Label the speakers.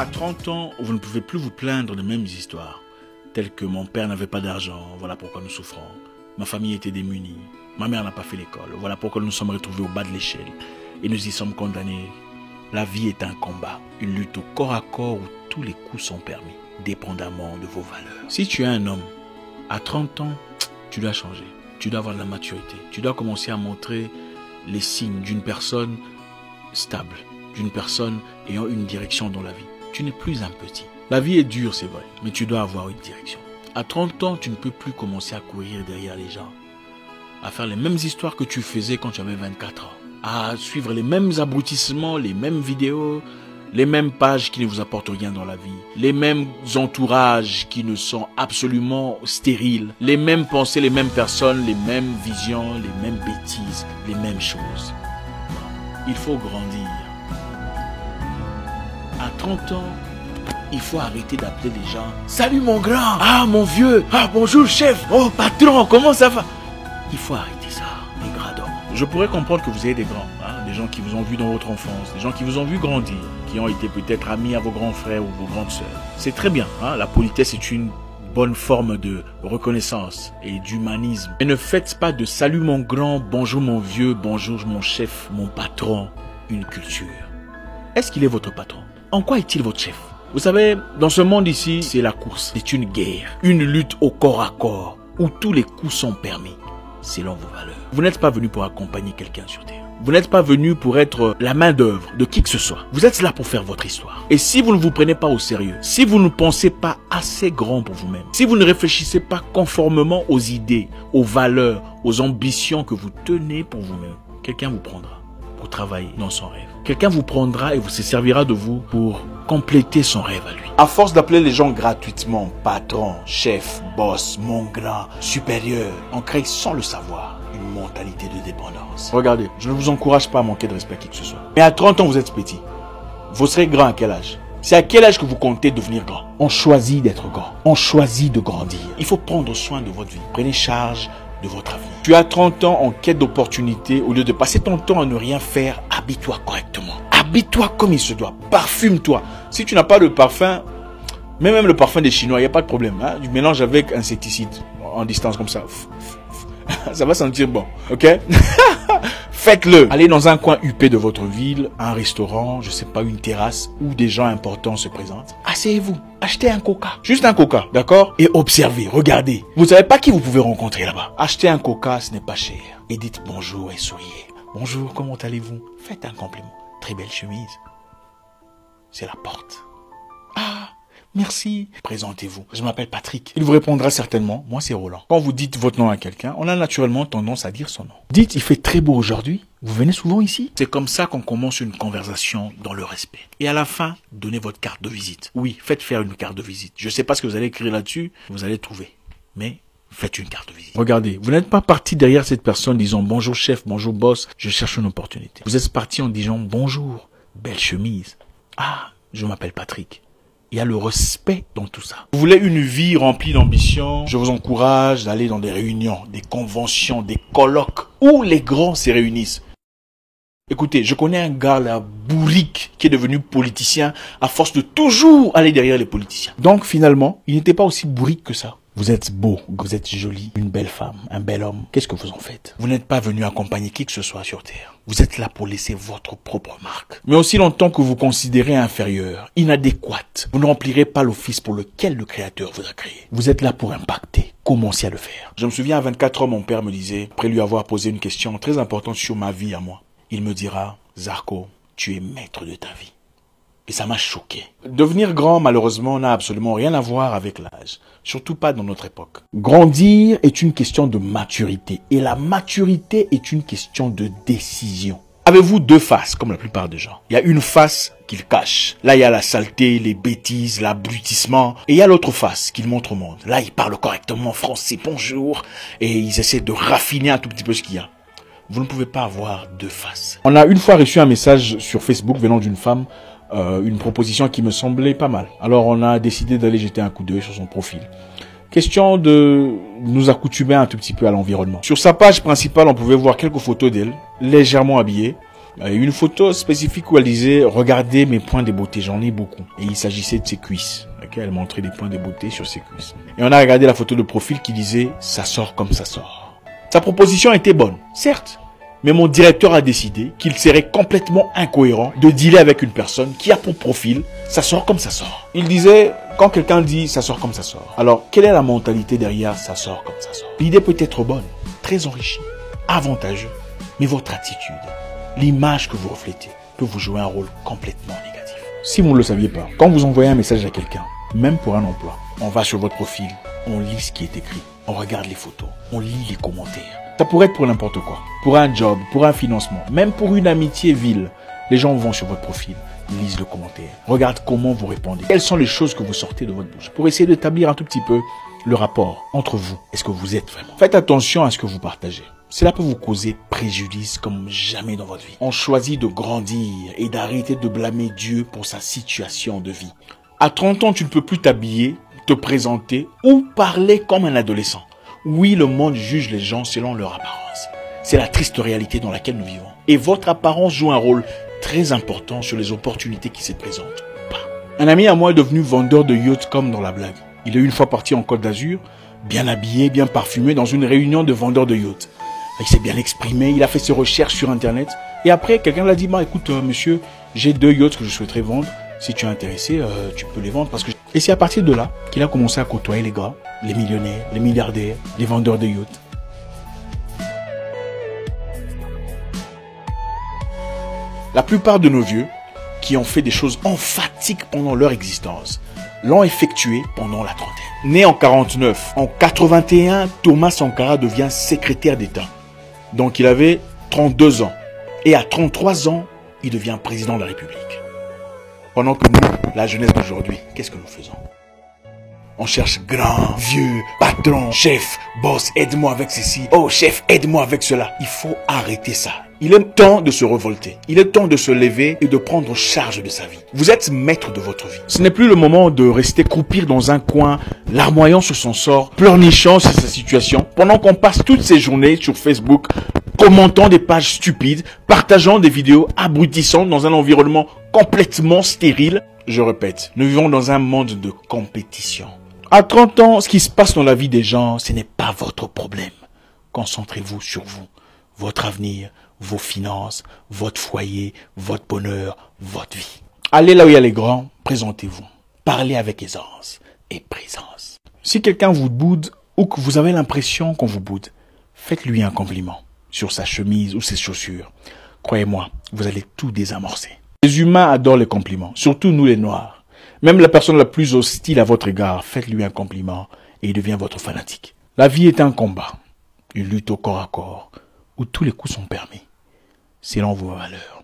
Speaker 1: À 30 ans, vous ne pouvez plus vous plaindre des mêmes histoires, telles que mon père n'avait pas d'argent, voilà pourquoi nous souffrons. Ma famille était démunie, ma mère n'a pas fait l'école, voilà pourquoi nous nous sommes retrouvés au bas de l'échelle et nous y sommes condamnés. La vie est un combat, une lutte au corps à corps où tous les coups sont permis, dépendamment de vos valeurs. Si tu es un homme, à 30 ans, tu dois changer, tu dois avoir de la maturité, tu dois commencer à montrer les signes d'une personne stable, d'une personne ayant une direction dans la vie. Tu n'es plus un petit. La vie est dure, c'est vrai, mais tu dois avoir une direction. À 30 ans, tu ne peux plus commencer à courir derrière les gens, à faire les mêmes histoires que tu faisais quand tu avais 24 ans, à suivre les mêmes abrutissements, les mêmes vidéos, les mêmes pages qui ne vous apportent rien dans la vie, les mêmes entourages qui ne sont absolument stériles, les mêmes pensées, les mêmes personnes, les mêmes visions, les mêmes bêtises, les mêmes choses. Il faut grandir. À 30 ans, il faut arrêter d'appeler les gens « Salut mon grand !»« Ah mon vieux !»« Ah bonjour chef !»« Oh patron, comment ça va ?» Il faut arrêter ça, les gradons. Je pourrais comprendre que vous ayez des grands, hein, des gens qui vous ont vu dans votre enfance, des gens qui vous ont vu grandir, qui ont été peut-être amis à vos grands frères ou vos grandes sœurs. C'est très bien, hein, la politesse est une bonne forme de reconnaissance et d'humanisme. Mais ne faites pas de « Salut mon grand »,« Bonjour mon vieux »,« Bonjour mon chef »,« Mon patron » une culture. Est-ce qu'il est votre patron? En quoi est-il votre chef? Vous savez, dans ce monde ici, c'est la course. C'est une guerre, une lutte au corps à corps, où tous les coups sont permis, selon vos valeurs. Vous n'êtes pas venu pour accompagner quelqu'un sur terre. Vous n'êtes pas venu pour être la main d'œuvre de qui que ce soit. Vous êtes là pour faire votre histoire. Et si vous ne vous prenez pas au sérieux, si vous ne pensez pas assez grand pour vous-même, si vous ne réfléchissez pas conformément aux idées, aux valeurs, aux ambitions que vous tenez pour vous-même, quelqu'un vous prendra pour travailler dans son rêve. Quelqu'un vous prendra et vous se servira de vous pour compléter son rêve à lui. À force d'appeler les gens gratuitement patron, chef, boss, mon grand, supérieur, on crée sans le savoir une mentalité de dépendance. Regardez, je ne vous encourage pas à manquer de respect à qui que ce soit. Mais à 30 ans, vous êtes petit. Vous serez grand à quel âge? C'est à quel âge que vous comptez devenir grand? On choisit d'être grand. On choisit de grandir. Il faut prendre soin de votre vie. Prenez charge de votre avenir. Tu as 30 ans en quête d'opportunités. Au lieu de passer ton temps à ne rien faire, habille-toi correctement. Habille-toi comme il se doit. Parfume-toi. Si tu n'as pas de parfum, même le parfum des Chinois, il n'y a pas de problème. Hein? Du mélange avec insecticide en distance comme ça. Ça va sentir bon. Ok? Faites-le. Allez dans un coin huppé de votre ville, un restaurant, je sais pas, une terrasse où des gens importants se présentent. Asseyez-vous. Achetez un coca. Juste un coca, d'accord? Et observez, regardez. Vous savez pas qui vous pouvez rencontrer là-bas. Achetez un coca, ce n'est pas cher. Et dites bonjour et souriez. Bonjour, comment allez-vous? Faites un compliment. Très belle chemise. C'est la porte. Ah, merci. Présentez-vous. Je m'appelle Patrick. Il vous répondra certainement. Moi, c'est Roland. Quand vous dites votre nom à quelqu'un, on a naturellement tendance à dire son nom. Dites, il fait très beau aujourd'hui. Vous venez souvent ici? C'est comme ça qu'on commence une conversation dans le respect. Et à la fin, donnez votre carte de visite. Oui, faites faire une carte de visite. Je ne sais pas ce que vous allez écrire là-dessus. Vous allez trouver. Mais faites une carte de visite. Regardez, vous n'êtes pas parti derrière cette personne disant bonjour chef, bonjour boss, je cherche une opportunité. Vous êtes parti en disant bonjour, belle chemise. Ah, je m'appelle Patrick. Il y a le respect dans tout ça. Vous voulez une vie remplie d'ambition? Je vous encourage d'aller dans des réunions, des conventions, des colloques où les grands se réunissent. Écoutez, je connais un gars là, bourrique, qui est devenu politicien à force de toujours aller derrière les politiciens. Donc finalement, il n'était pas aussi bourrique que ça. Vous êtes beau, vous êtes jolie, une belle femme, un bel homme. Qu'est-ce que vous en faites? Vous n'êtes pas venu accompagner qui que ce soit sur Terre. Vous êtes là pour laisser votre propre marque. Mais aussi longtemps que vous considérez inférieur, inadéquate, vous ne remplirez pas l'office pour lequel le Créateur vous a créé. Vous êtes là pour impacter. Commencez à le faire. Je me souviens à 24 ans, mon père me disait, après lui avoir posé une question très importante sur ma vie à moi, il me dira, Zarko, tu es maître de ta vie. Et ça m'a choqué. Devenir grand, malheureusement, n'a absolument rien à voir avec l'âge. Surtout pas dans notre époque. Grandir est une question de maturité. Et la maturité est une question de décision. Avez-vous deux faces, comme la plupart des gens? Il y a une face qu'ils cachent. Là, il y a la saleté, les bêtises, l'abrutissement. Et il y a l'autre face qu'ils montrent au monde. Là, ils parlent correctement français, bonjour. Et ils essaient de raffiner un tout petit peu ce qu'il y a. Vous ne pouvez pas avoir deux faces. On a une fois reçu un message sur Facebook venant d'une femme, une proposition qui me semblait pas mal. Alors on a décidé d'aller jeter un coup d'œil sur son profil. Question de nous accoutumer un tout petit peu à l'environnement. Sur sa page principale, on pouvait voir quelques photos d'elle, légèrement habillée, Une photo spécifique où elle disait « Regardez mes points de beauté, j'en ai beaucoup ». Et il s'agissait de ses cuisses. Elle montrait des points de beauté sur ses cuisses. Et on a regardé la photo de profil qui disait « Ça sort comme ça sort ». Sa proposition était bonne, certes. Mais mon directeur a décidé qu'il serait complètement incohérent de dealer avec une personne qui a pour profil « ça sort comme ça sort ». Il disait, quand quelqu'un dit « ça sort comme ça sort », alors quelle est la mentalité derrière « ça sort comme ça sort ». L'idée peut être bonne, très enrichie, avantageuse, mais votre attitude, l'image que vous reflétez, peut vous jouer un rôle complètement négatif. Si vous ne le saviez pas, quand vous envoyez un message à quelqu'un, même pour un emploi, on va sur votre profil, on lit ce qui est écrit, on regarde les photos, on lit les commentaires. Ça pourrait être pour n'importe quoi. Pour un job, pour un financement, même pour une amitié vile. Les gens vont sur votre profil, lisent le commentaire, regardent comment vous répondez. Quelles sont les choses que vous sortez de votre bouche pour essayer d'établir un tout petit peu le rapport entre vous. Est-ce que vous êtes vraiment? Faites attention à ce que vous partagez. Cela peut vous causer préjudice comme jamais dans votre vie. On choisit de grandir et d'arrêter de blâmer Dieu pour sa situation de vie. À 30 ans, tu ne peux plus t'habiller, te présenter ou parler comme un adolescent. Oui, le monde juge les gens selon leur apparence. C'est la triste réalité dans laquelle nous vivons. Et votre apparence joue un rôle très important sur les opportunités qui se présentent ou pas. Un ami à moi est devenu vendeur de yachts comme dans la blague. Il est une fois parti en Côte d'Azur, bien habillé, bien parfumé, dans une réunion de vendeurs de yachts. Il s'est bien exprimé, il a fait ses recherches sur Internet. Et après, quelqu'un l'a dit, écoute, monsieur, j'ai 2 yachts que je souhaiterais vendre. Si tu es intéressé, tu peux les vendre. Et c'est à partir de là qu'il a commencé à côtoyer les gars, les millionnaires, les milliardaires, les vendeurs de yachts. La plupart de nos vieux, qui ont fait des choses emphatiques pendant leur existence, l'ont effectué pendant la trentaine. Né en 49, en 81, Thomas Sankara devient secrétaire d'État. Donc il avait 32 ans. Et à 33 ans, il devient président de la République. Pendant que nous, la jeunesse d'aujourd'hui, qu'est-ce que nous faisons? On cherche grand, vieux, patron, chef, boss, aide-moi avec ceci. Oh chef, aide-moi avec cela. Il faut arrêter ça. Il est temps de se révolter. Il est temps de se lever et de prendre charge de sa vie. Vous êtes maître de votre vie. Ce n'est plus le moment de rester croupir dans un coin, larmoyant sur son sort, pleurnichant sur sa situation, pendant qu'on passe toutes ces journées sur Facebook, commentant des pages stupides, partageant des vidéos abrutissantes dans un environnement complètement stérile. Je répète, nous vivons dans un monde de compétition. À 30 ans, ce qui se passe dans la vie des gens, ce n'est pas votre problème. Concentrez-vous sur vous, votre avenir, vos finances, votre foyer, votre bonheur, votre vie. Allez là où il y a les grands, présentez-vous. Parlez avec aisance et présence. Si quelqu'un vous boude ou que vous avez l'impression qu'on vous boude, faites-lui un compliment sur sa chemise ou ses chaussures. Croyez-moi, vous allez tout désamorcer. Les humains adorent les compliments, surtout nous les noirs. Même la personne la plus hostile à votre égard, faites-lui un compliment et il devient votre fanatique. La vie est un combat, une lutte au corps à corps, où tous les coups sont permis, selon vos valeurs.